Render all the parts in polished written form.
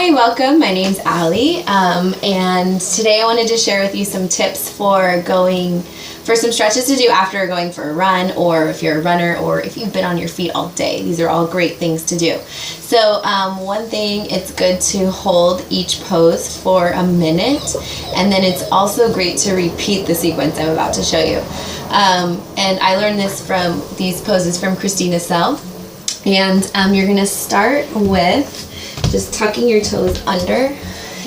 Hi, welcome. My name's Allie, and today I wanted to share with you some tips for some stretches to do after going for a run, or if you're a runner, or if you've been on your feet all day. These are all great things to do. So one thing, it's good to hold each pose for a minute, and then it's also great to repeat the sequence I'm about to show you. And I learned this from these poses from Christina Sell. And you're going to start with just tucking your toes under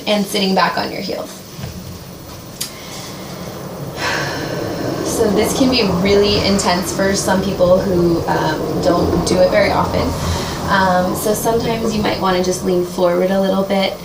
and sitting back on your heels. So this can be really intense for some people who don't do it very often. So sometimes you might want to just lean forward a little bit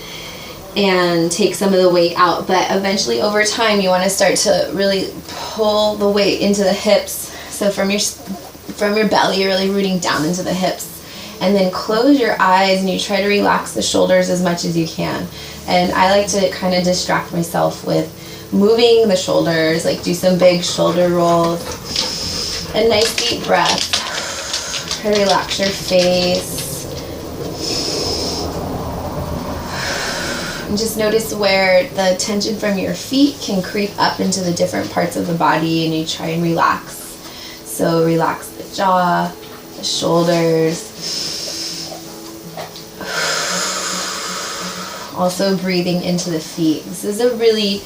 and take some of the weight out. But eventually over time you want to start to really pull the weight into the hips. So from your belly, you're really rooting down into the hips. And then close your eyes and you try to relax the shoulders as much as you can. And I like to kind of distract myself with moving the shoulders, like do some big shoulder rolls. A nice deep breath. Try to relax your face. And just notice where the tension from your feet can creep up into the different parts of the body, and you try and relax. So relax the jaw, the shoulders. Also breathing into the feet. This is a really,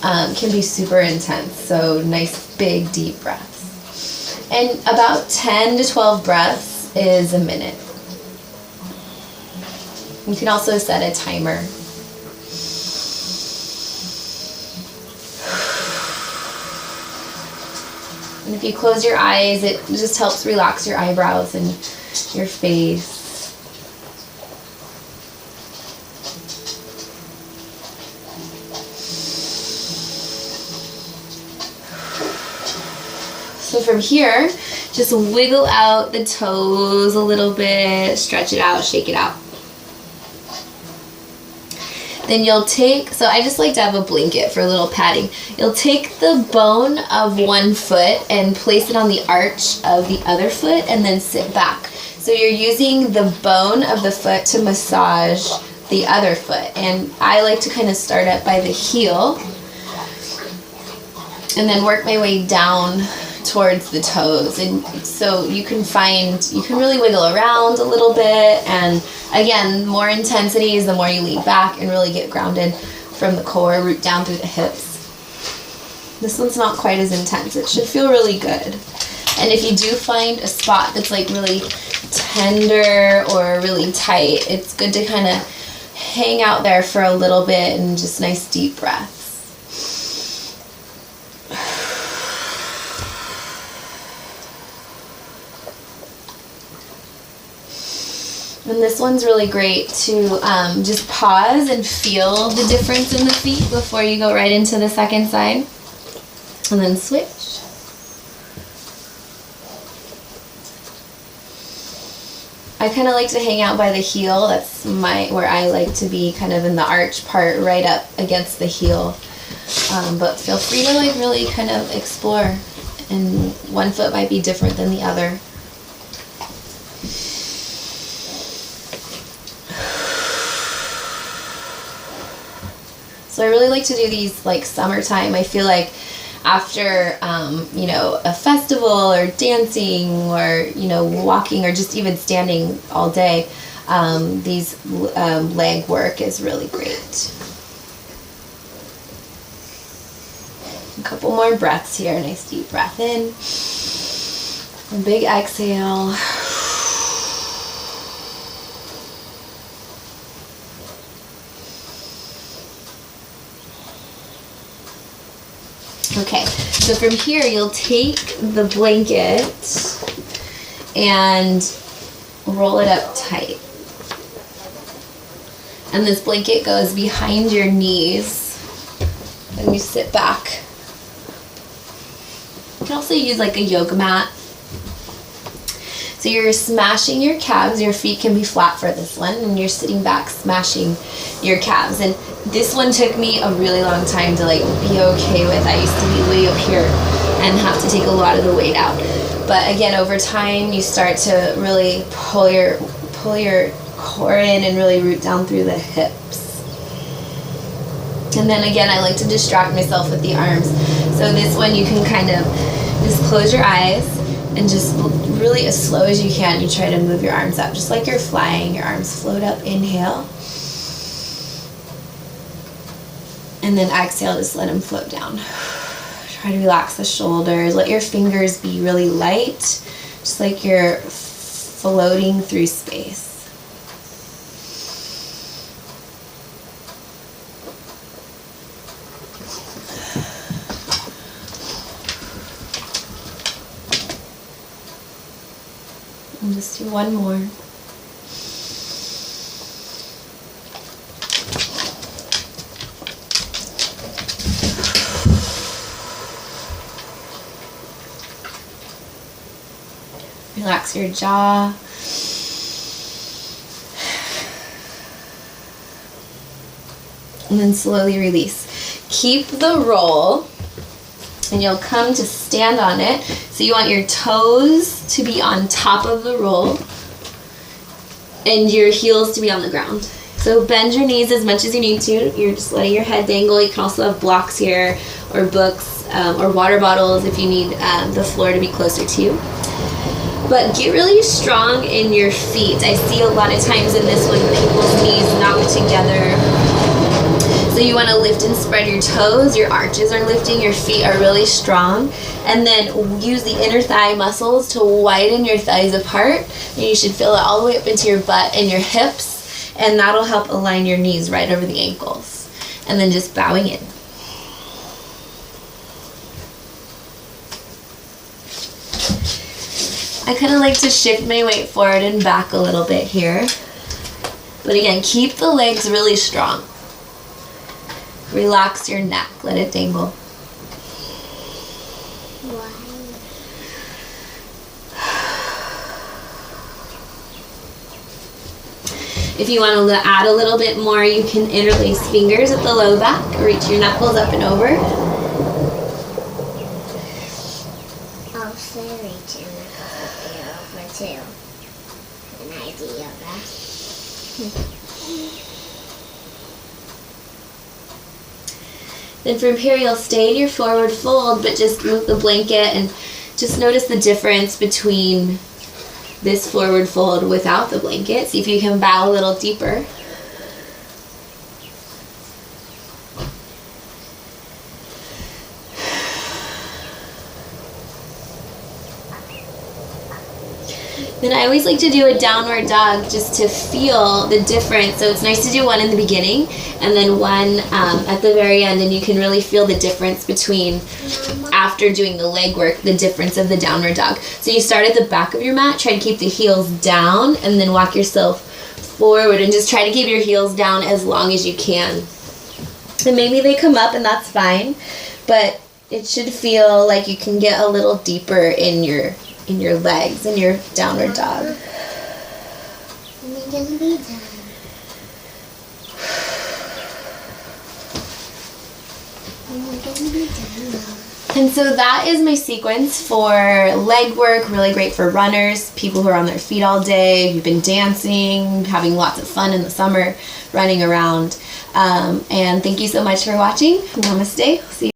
can be super intense. So nice big deep breaths. And about 10 to 12 breaths is a minute. You can also set a timer. And if you close your eyes, it just helps relax your eyebrows and your face. So from here, just wiggle out the toes a little bit, stretch it out, shake it out. Then you'll take, so I just like to have a blanket for a little padding. You'll take the bone of one foot and place it on the arch of the other foot and then sit back. So you're using the bone of the foot to massage the other foot. And I like to kind of start up by the heel and then work my way down towards the toes. And so you can really wiggle around a little bit, and again, more intensity is the more you lean back and really get grounded from the core, root down through the hips. This one's not quite as intense. It should feel really good. And if you do find a spot that's like really tender or really tight, it's good to kind of hang out there for a little bit and just nice deep breaths. And this one's really great to just pause and feel the difference in the feet before you go right into the second side. And then switch. I kind of like to hang out by the heel. That's where I like to be, kind of in the arch part, right up against the heel. But feel free to like really kind of explore. And one foot might be different than the other. So I really like to do these like summertime. I feel like after, a festival or dancing or, walking or just even standing all day, these leg work is really great. A couple more breaths here. Nice deep breath in. A big exhale. Okay, so from here you'll take the blanket and roll it up tight. And this blanket goes behind your knees and you sit back. You can also use like a yoga mat. So you're smashing your calves. Your feet can be flat for this one, and you're sitting back smashing your calves. And this one took me a really long time to like be okay with. I used to be way up here and have to take a lot of the weight out. But again, over time, you start to really pull your core in and really root down through the hips. And then again, I like to distract myself with the arms. So this one you can kind of just close your eyes and just really as slow as you can, you try to move your arms up. Just like you're flying, your arms float up, inhale. And then exhale, just let them float down. Try to relax the shoulders. Let your fingers be really light, just like you're floating through space. And just do one more. Relax your jaw. And then slowly release. Keep the roll, and you'll come to stand on it. So you want your toes to be on top of the roll and your heels to be on the ground. So bend your knees as much as you need to. You're just letting your head dangle. You can also have blocks here or books or water bottles if you need the floor to be closer to you. But get really strong in your feet. I see a lot of times in this one people's knees knock together. So you want to lift and spread your toes, your arches are lifting, your feet are really strong. And then use the inner thigh muscles to widen your thighs apart. And you should feel it all the way up into your butt and your hips. And that'll help align your knees right over the ankles. And then just bowing in. I kind of like to shift my weight forward and back a little bit here. But again, keep the legs really strong. Relax your neck, let it dangle. If you want to add a little bit more, you can interlace fingers at the low back, reach your knuckles up and over. Also reach your knuckles up and over too. An idea of that. Then from here you'll stay in your forward fold, but just move the blanket and just notice the difference between this forward fold without the blanket. See if you can bow a little deeper. Then I always like to do a downward dog just to feel the difference. So it's nice to do one in the beginning and then one at the very end, and you can really feel the difference between after doing the leg work, the difference of the downward dog. So you start at the back of your mat, try to keep the heels down, and then walk yourself forward and just try to keep your heels down as long as you can. And maybe they come up and that's fine, but it should feel like you can get a little deeper in your legs in your downward dog. When are you gonna be done? When are you gonna be done now? And so that is my sequence for leg work, really great for runners, people who are on their feet all day, who've been dancing, having lots of fun in the summer, running around. And thank you so much for watching. Namaste. See you.